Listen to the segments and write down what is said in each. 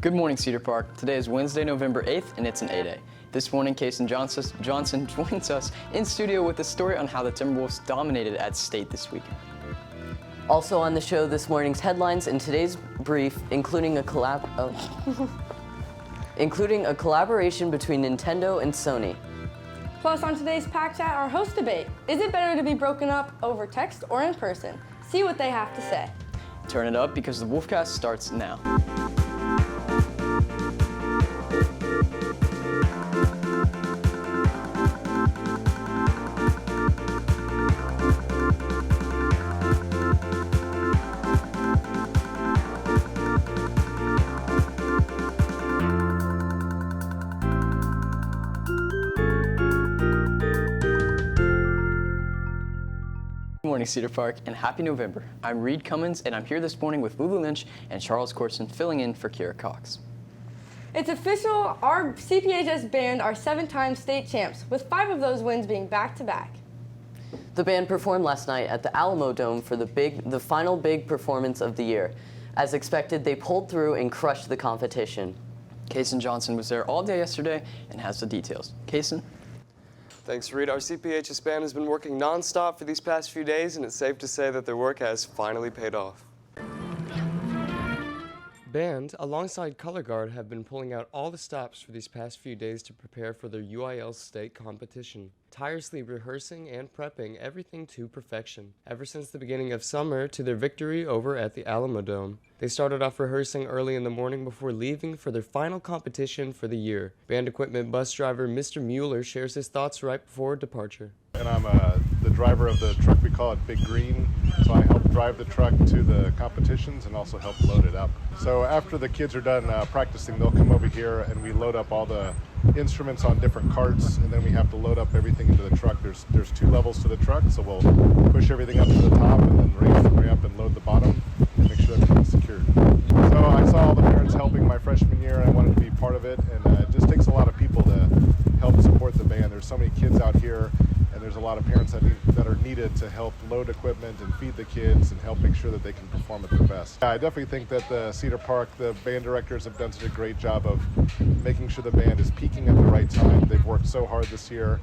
Good morning, Cedar Park. Today is Wednesday, November 8th, and it's an A-Day. This morning, Kason Johnson joins us in studio with a story on how the Timberwolves dominated at State this weekend. Also on the show this morning's headlines and today's brief, including a collaboration between Nintendo and Sony. Plus, on today's Pack Chat, our host debate. Is it better to be broken up over text or in person? See what they have to say. Turn it up because the Wolfcast starts now. Good morning, Cedar Park, and happy November. I'm Reed Cummins, and I'm here this morning with Lulu Lynch and Charles Corson, filling in for Kira Cox. It's official, our CPHS band are 7-time state champs, with 5 of those wins being back-to-back. The band performed last night at the Alamo Dome for the final big performance of the year. As expected, they pulled through and crushed the competition. Kason Johnson was there all day yesterday and has the details. Kason? Thanks, Reed. Our CPHS band has been working non-stop for these past few days, and it's safe to say that their work has finally paid off. Band, alongside Color Guard, have been pulling out all the stops for these past few days to prepare for their UIL state competition, tirelessly rehearsing and prepping everything to perfection, ever since the beginning of summer to their victory over at the Alamo Dome. They started off rehearsing early in the morning before leaving for their final competition for the year. Band equipment bus driver Mr. Mueller shares his thoughts right before departure. And I'm the driver of the truck, we call it Big Green, so I help drive the truck to the competitions and also help load it up. So after the kids are done practicing, they'll come over here and we load up all the instruments on different carts, and then we have to load up everything into the truck. There's 2 levels to the truck, so we'll push everything up to the top and then raise the ramp and load the bottom and make sure everything's secured. So I saw all the parents helping my freshman year, and I wanted to be part of it, and it just takes a lot of people to help support the band. There's so many kids out here, and there's a lot of parents that are needed to help load equipment and feed the kids and help make sure that they can perform at their best. Yeah, I definitely think that the Cedar Park, the band directors have done such a great job of making sure the band is peaking at the right time. They've worked so hard this year,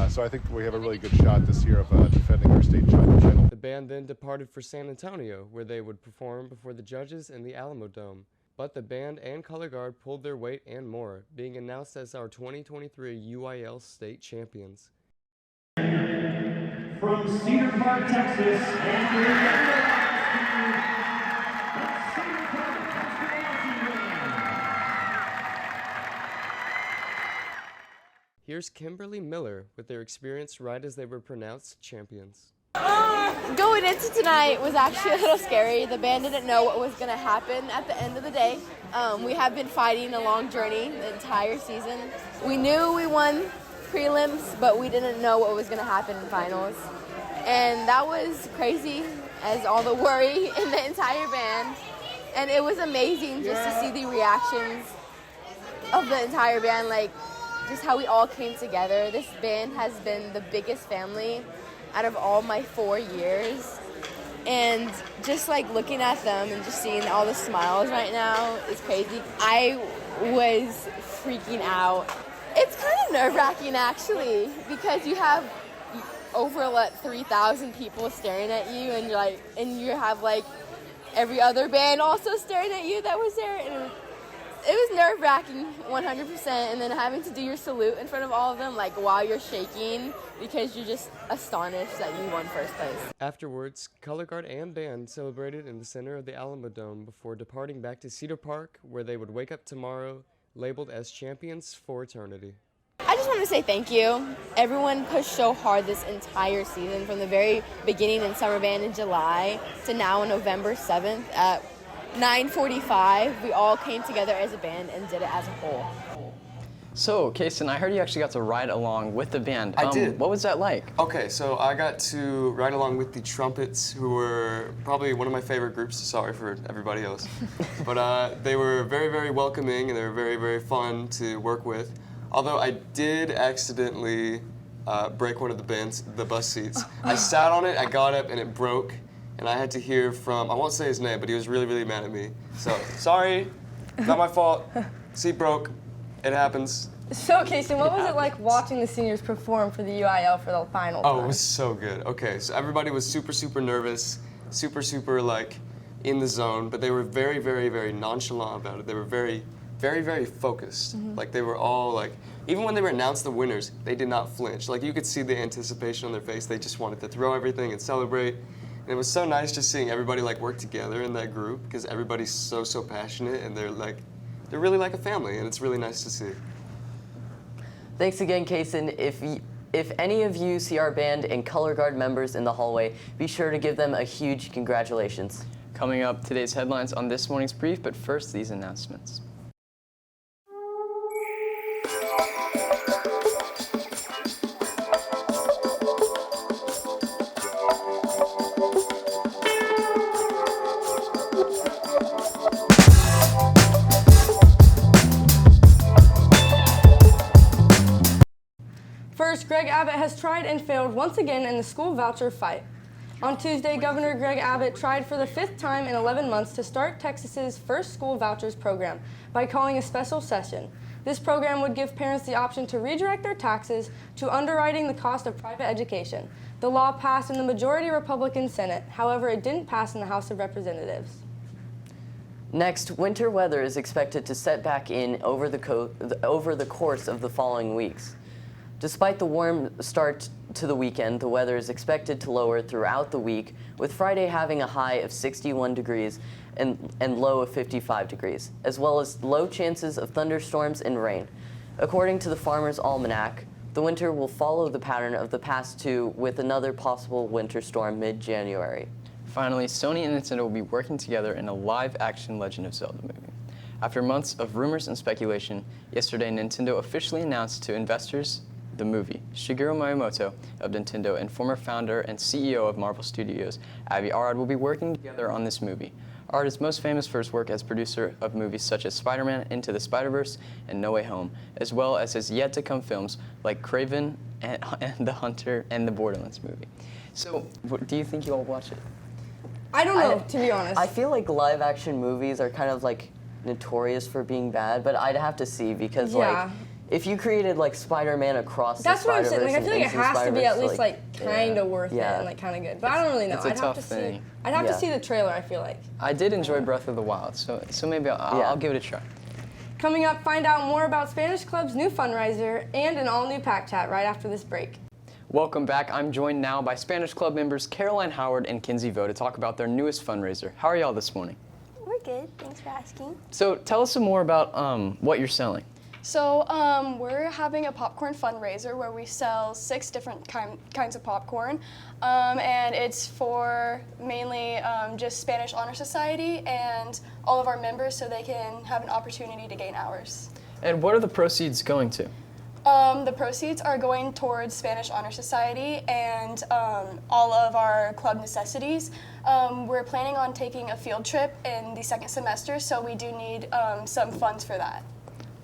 so I think we have a really good shot this year of defending our state title. The band then departed for San Antonio, where they would perform before the judges in the Alamo Dome. But the band and Color Guard pulled their weight and more, being announced as our 2023 UIL state champions. From Cedar Park, Texas, and your younger Cedar Park Hospitality Band. Here's Kimberly Miller with their experience right as they were pronounced champions. Going into tonight was actually a little scary. The band didn't know what was going to happen at the end of the day. We have been fighting a long journey the entire season. We knew we won prelims, but we didn't know what was going to happen in finals. And that was crazy, as all the worry in the entire band. And it was amazing just to see the reactions of the entire band, like just how we all came together. This band has been the biggest family out of all my 4 years. And just like looking at them and just seeing all the smiles right now is crazy. I was freaking out. It's kind of nerve-wracking actually, because you have over 3,000 people staring at you, and you have like every other band also staring at you that was there, and it was nerve-wracking 100%, and then having to do your salute in front of all of them like while you're shaking because you're just astonished that you won first place. Afterwards, Color Guard and band celebrated in the center of the Alamo Dome before departing back to Cedar Park, where they would wake up tomorrow labeled as champions for eternity. I just want to say thank you. Everyone pushed so hard this entire season, from the very beginning in summer band in July to now on November 7th at 9:45. We all came together as a band and did it as a whole. So, Kason, I heard you actually got to ride along with the band. I did. What was that like? Okay, so I got to ride along with the Trumpets, who were probably one of my favorite groups. Sorry for everybody else. But they were very, very welcoming, and they were very, very fun to work with. Although I did accidentally break one of the bus seats. I sat on it, I got up, and it broke. And I had to hear from, I won't say his name, but he was really, really mad at me. So, sorry. Not my fault. Seat broke. It happens. So, Casey, what was it like watching the seniors perform for the UIL for the final time? Oh, it was so good. Okay, so everybody was super, super nervous, super, like, in the zone, but they were very, very, very nonchalant about it. They were very, very, very focused. Like, they were all, like, even when they were announced the winners, they did not flinch. Like, you could see the anticipation on their face. They just wanted to throw everything and celebrate. And it was so nice just seeing everybody, like, work together in that group, because everybody's so, so passionate, and they're really like a family, and it's really nice to see. Thanks again, Kaysen. If any of you see our band and color guard members in the hallway, be sure to give them a huge congratulations. Coming up, today's headlines on this morning's brief, but first, these announcements. First, Greg Abbott has tried and failed once again in the school voucher fight. On Tuesday, Governor Greg Abbott tried for the 5th time in 11 months to start Texas's first school vouchers program by calling a special session. This program would give parents the option to redirect their taxes to underwriting the cost of private education. The law passed in the majority Republican Senate. However, it didn't pass in the House of Representatives. Next, winter weather is expected to set back in over the course of the following weeks. Despite the warm start to the weekend, the weather is expected to lower throughout the week, with Friday having a high of 61 degrees and low of 55 degrees, as well as low chances of thunderstorms and rain. According to the Farmer's Almanac, the winter will follow the pattern of the past two, with another possible winter storm mid-January. Finally, Sony and Nintendo will be working together in a live-action Legend of Zelda movie. After months of rumors and speculation, yesterday Nintendo officially announced to investors the movie. Shigeru Miyamoto of Nintendo and former founder and CEO of Marvel Studios, Avi Arad, will be working together on this movie. Arad is most famous for his work as producer of movies such as Spider-Man, Into the Spider-Verse, and No Way Home, as well as his yet-to-come films like Kraven and The Hunter and the Borderlands movie. So, do you think you'll watch it? I don't know, to be honest. I feel like live-action movies are kind of like notorious for being bad, but I'd have to see because like if you created like Spider-Man across That's the what I'm Spider-Verse, saying. Like, I feel like it has to be at least like, like kind of worth it and like kind of good. But I don't really know. It's a I'd tough have to thing. see. I'd have to see the trailer. I feel like. I did enjoy Breath of the Wild, so maybe I'll give it a try. Coming up, find out more about Spanish Club's new fundraiser and an all-new Pack Chat right after this break. Welcome back. I'm joined now by Spanish Club members Caroline Howard and Kinsey Vo to talk about their newest fundraiser. How are y'all this morning? We're good. Thanks for asking. So tell us some more about what you're selling. So we're having a popcorn fundraiser where we sell 6 different kinds of popcorn, and it's for mainly just Spanish Honor Society and all of our members so they can have an opportunity to gain hours. And what are the proceeds going to? The proceeds are going towards Spanish Honor Society and all of our club necessities. We're planning on taking a field trip in the 2nd semester, so we do need some funds for that.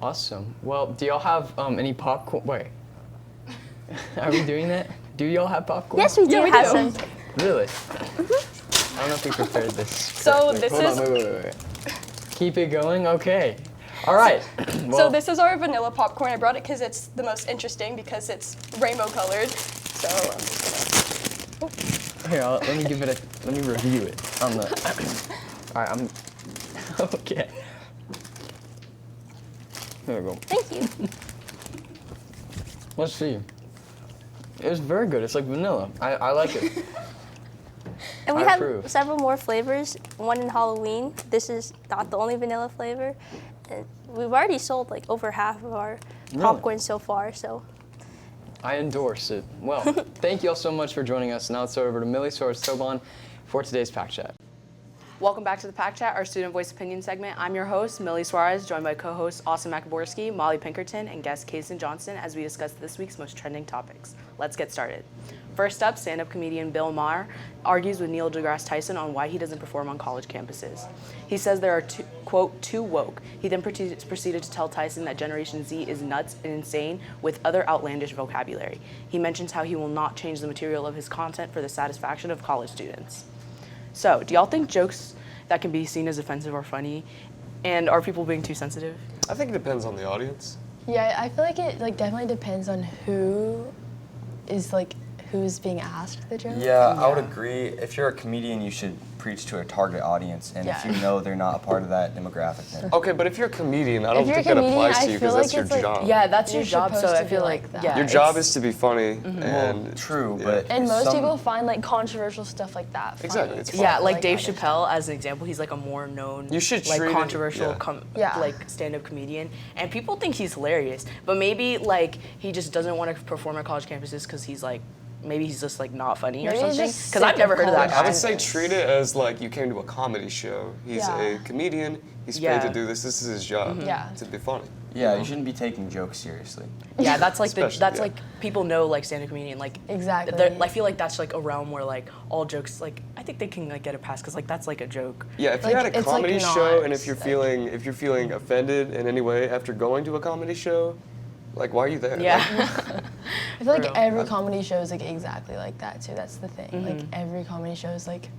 Awesome. Well, do y'all have any popcorn? Wait. Are we doing that? Do y'all have popcorn? Yes, we do have some. Really? I don't know if we prepared this. So correctly. this Hold is... on, wait. Keep it going? Okay. All right. Well, so this is our vanilla popcorn. I brought it because it's the most interesting because it's rainbow colored. So I'm just gonna... Here, let me review it on the... All right, okay. There we go. Thank you. Let's see. It's very good. It's like vanilla. I like it. And we I have approve. several more flavors. One in Halloween. This is not the only vanilla flavor. And we've already sold like over half of our popcorn so far. So I endorse it. Well, thank you all so much for joining us. Now let's go over to Millie Soares-Tobon for today's Pack Chat. Welcome back to the Pack Chat, our student voice opinion segment. I'm your host, Millie Suarez, joined by co-hosts Austin McAborski, Molly Pinkerton, and guest Kaysen Johnson as we discuss this week's most trending topics. Let's get started. First up, stand-up comedian Bill Maher argues with Neil deGrasse Tyson on why he doesn't perform on college campuses. He says there are, quote, too woke. He then proceeded to tell Tyson that Generation Z is nuts and insane with other outlandish vocabulary. He mentions how he will not change the material of his content for the satisfaction of college students. So, do y'all think jokes that can be seen as offensive are funny? And are people being too sensitive? I think it depends on the audience. Yeah, I feel like it definitely depends on who's being asked the joke. Yeah, I would agree. If you're a comedian, you should preach to a target audience, and if Yeah. you know they're not a part of that demographic, then Okay, but if you're a comedian, I don't you're a think that comedian, applies to I you because feel that's like your it's like- job. Yeah, that's You're your job, so supposed I to be feel like like that. yeah, Your job it's- is to be funny, well, and true, yeah. but And most some- people find like controversial stuff like that funny. Exactly, it's fun. Yeah, like Dave other Chappelle as an example, he's like a more known, You should like treat it- controversial, yeah. Yeah. like stand-up comedian, and people think he's hilarious. But maybe like he just doesn't want to perform at college campuses because he's like, maybe he's just like not funny or Maybe he's something. just Because I've sick never of heard of that college guy. I would say treat it as like you came to a comedy show. He's Yeah. a comedian. He's Yeah. paid to do this. This is his job. Yeah. To be funny. yeah, you shouldn't be taking jokes seriously. Yeah, that's like Especially, that's yeah. like people know like stand-up comedian like Exactly. I feel like that's like a realm where like all jokes like I think they can like get a pass because like that's like a joke. Yeah, if Like, you're at a it's, like, comedy not, show and if you're like- feeling offended in any way after going to a comedy show, like why are you there? Yeah. I feel like real. every comedy show is like exactly like that too. That's the thing. Like every comedy show is like,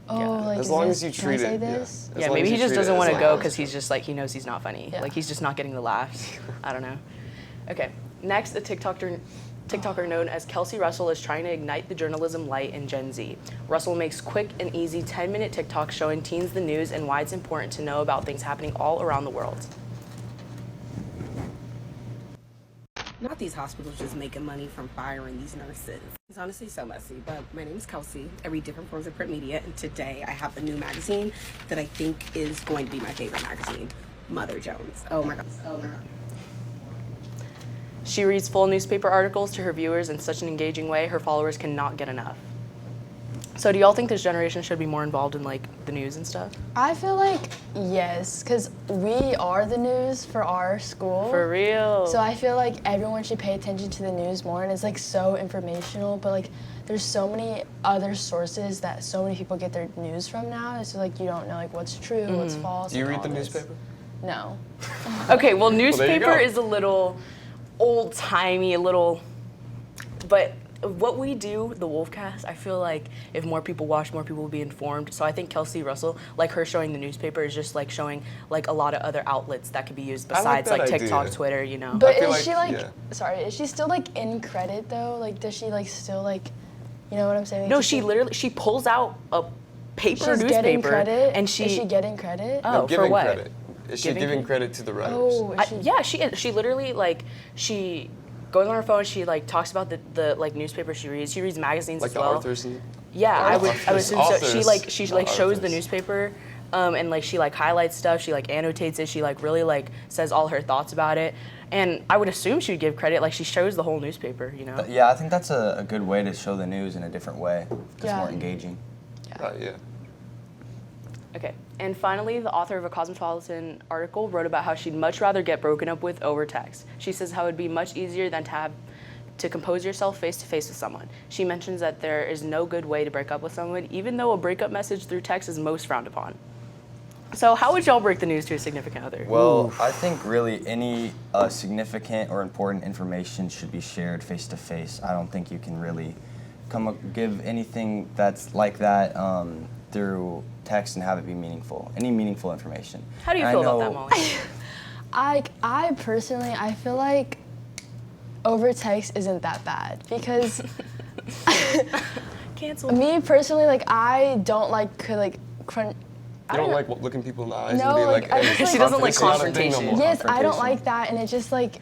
oh, Yeah. like As is long this, as you can I treat say it, yeah. this? As Yeah, long maybe as he you just treat it doesn't as want to like- go because he's just like he knows he's not funny. Yeah. Like he's just not getting the laughs. I don't know. Okay, next a TikToker known as Kelsey Russell is trying to ignite the journalism light in Gen Z. Russell makes quick and easy 10-minute TikToks showing teens the news and why it's important to know about things happening all around the world. Not these hospitals just making money from firing these nurses. It's honestly so messy, but my name is Kelsey. I read different forms of print media, and today I have a new magazine that I think is going to be my favorite magazine, Mother Jones. Oh my God. Oh my God. She reads full newspaper articles to her viewers in such an engaging way her followers cannot get enough. So do y'all think this generation should be more involved in like the news and stuff? I feel like yes, because we are the news for our school. For real. So I feel like everyone should pay attention to the news more, and it's like so informational. But like, there's so many other sources that so many people get their news from now. It's like you don't know like what's true, what's false. Do you and read all the this. newspaper? No. Okay, well, there you newspaper go. is a little old-timey, a little, but what we do, the Wolfcast, I feel like if more people watch, more people will be informed. So I think Kelsey Russell, like her showing the newspaper, is just like showing like a lot of other outlets that could be used I like besides that like TikTok, idea. Twitter, you know. But feel is like- she like? yeah. Sorry, is she still like in credit though? Like, does she like still like? You know what I'm saying? No, Does she literally she pulls out a paper She's newspaper getting credit. and is she she getting credit? Oh, No, for giving what? credit. Is she Giving giving credit to the writers? Oh, is she, yeah, she literally like she goes on her phone. She like talks about the like newspaper she reads. She reads magazines Like as the well. authors and Yeah, I would assume so. She Authors. like she like Not shows the authors. newspaper, and like she like highlights stuff. She like annotates it. She like really like says all her thoughts about it. And I would assume she'd give credit. Like she shows the whole newspaper, you know. Yeah, I think that's a good way to show the news in a different way. It's Yeah. more engaging. yeah. Okay. And finally, the author of a Cosmopolitan article wrote about how she'd much rather get broken up with over text. She says how it would be much easier than to compose yourself face to face with someone. She mentions that there is no good way to break up with someone, even though a breakup message through text is most frowned upon. So how would y'all break the news to a significant other? Well, I think really any significant or important information should be shared face to face. I don't think you can really give anything that's like that through text and have it be meaningful. Any meaningful information. How do you And feel I about that, know- Molly? I personally, I feel like over text isn't that bad because Cancel. me personally, like I don't like crunch. You don't like looking people in the eyes No, and be like, like, I hey, just, like- She doesn't like it's not a thing no confrontation. more. Yes, I don't confrontation. like that, and it just like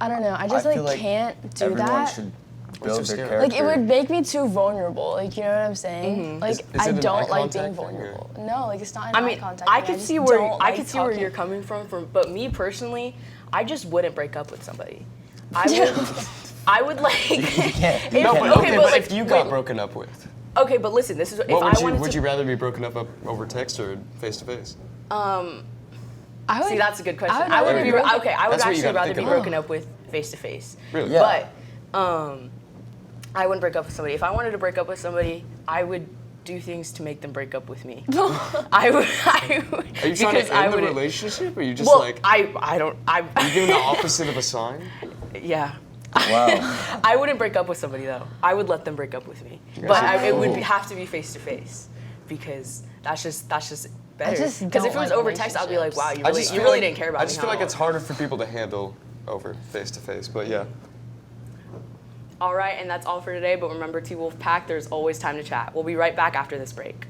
I don't know. I just I feel like can't do everyone that. should so build their scary? character. Like it would make me too vulnerable. Like you know what I'm saying? Like Is it I an don't eye like being contact thing, or- vulnerable. No, like it's not an I eye mean, contact. I thing. could just see where don't I like could see where talking. you're coming from, but me personally, I just wouldn't break up with somebody. I would like. You can't. If- No, but okay, but like, if you got wait, broken up with, Okay, but listen, this is if what I would you wanted would to. you rather be broken up over text or face to face? I would, See, that's a good question. I would I would rather be be broken- okay. I would That's what you actually gotta rather think be about. broken up with face to face. Really? Yeah. But I wouldn't break up with somebody. If I wanted to break up with somebody, I would do things to make them break up with me. I would. Are you trying because to I end the wouldn't- relationship, or are you just Well, like I don't. you giving the opposite of a sign? Yeah. Wow. I wouldn't break up with somebody though. I would let them break up with me. But it would have to be face to face because that's just better. just Because if it don't was like over text, I'd be like, wow, you I really, just you feel really like- didn't care about me. I just feel like huh? it's harder for people to handle over face to face, but yeah. All right, and that's all for today. But remember, T-Wolf Pack, there's always time to chat. We'll be right back after this break.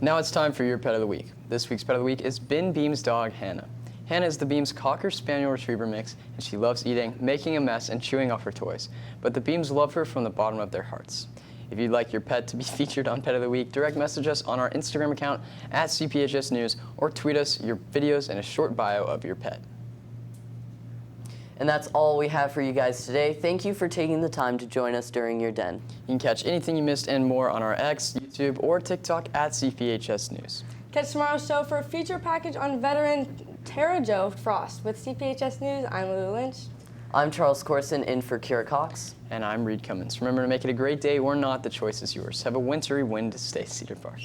Now it's time for your pet of the week. This week's pet of the week is Ben Beam's dog, Hannah. Hannah is the Beams' Cocker Spaniel Retriever mix, and she loves eating, making a mess, and chewing off her toys. But the Beams love her from the bottom of their hearts. If you'd like your pet to be featured on Pet of the Week, direct message us on our Instagram account at CPHS News, or tweet us your videos and a short bio of your pet. And that's all we have for you guys today. Thank you for taking the time to join us during your den. You can catch anything you missed and more on our X, YouTube, or TikTok at CPHS News. Catch tomorrow's show for a feature package on veteran Tara Jo Frost. With CPHS News, I'm Lou Lynch. I'm Charles Corson, in for Kira Cox. And I'm Reed Cummins. Remember to make it a great day or not, the choice is yours. Have a wintry wind to stay Cedar Park.